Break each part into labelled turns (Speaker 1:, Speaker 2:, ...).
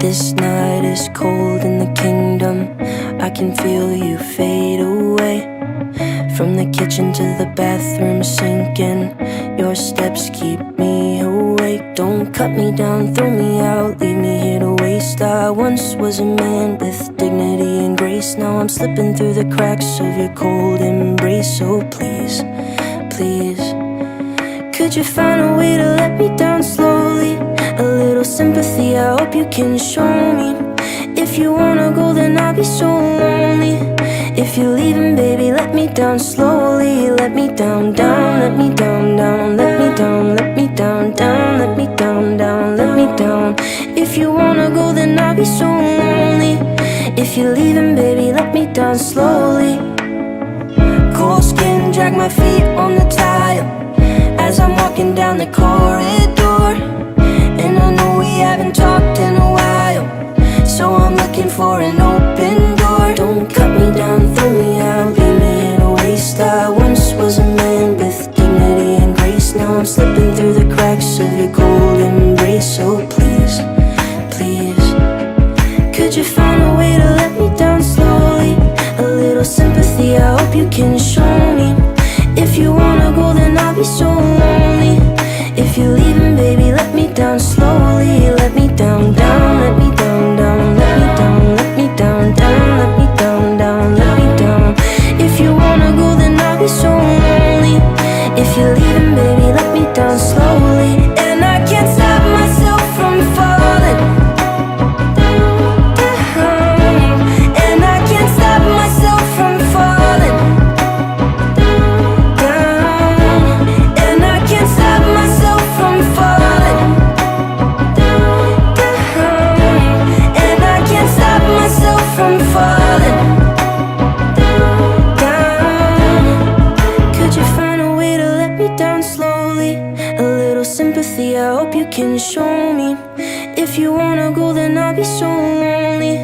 Speaker 1: This night is cold in the kingdom. I can feel you fade away. From the kitchen to the bathroom sinking, your steps keep me awake. Don't cut me down, throw me out, leave me here to waste. I once was a man with dignity and grace. Now I'm slipping through the cracks of your cold embrace. So please, please, could you find a way to let me down slowly? A little sympathy, I hope you can show me. If you wanna go, then I'll be so lonely. If you're leaving, baby, let me down slowly. Let me down, down, let me down, down, let me down, let me down, down, let me down, down, let me down. If you wanna go, then I'll be so lonely. If you're leaving, baby, let me down slowly. Cold skin, drag my feet on the tile as I'm walking down the corridor. And I know we haven't talked in a while, so I'm looking for an open door. Don't cut me down, throw me out, leave me in a waste. I once was a man with dignity and grace. Now I'm slipping through the cracks of your cold embrace. So please, please, could you find a way to let me down slowly? A little sympathy, I hope you can show me. If you wanna go, then I'll be so lonely. If you're leaving, baby, let me down slowly. Let me down, down, let me down, down, let me down, let me down, down, let me down, down, let me down. If you wanna go, then I'll be so lonely. If you're leaving, baby, let me down slowly. And I can't stop myself from falling down. And I can't stop myself from falling down. And I can't stop myself from falling down. And I can't stop myself from falling down. Could you find a way to let me down slowly? A little sympathy, I hope you can show me. If you wanna go, then I'll be so lonely.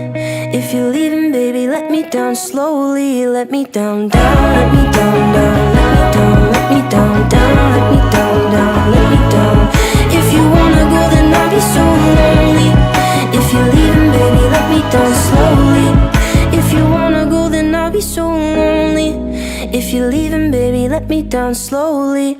Speaker 1: If you're leaving, baby, let me down slowly. Let me down, down, let me down, down, let me down, let me down, down, let me down, down, let me down. If you wanna go, then I'll be so lonely. If you're leaving, baby, let me down slowly. If you wanna go, then I'll be so lonely. If you're leaving, baby, let me down slowly.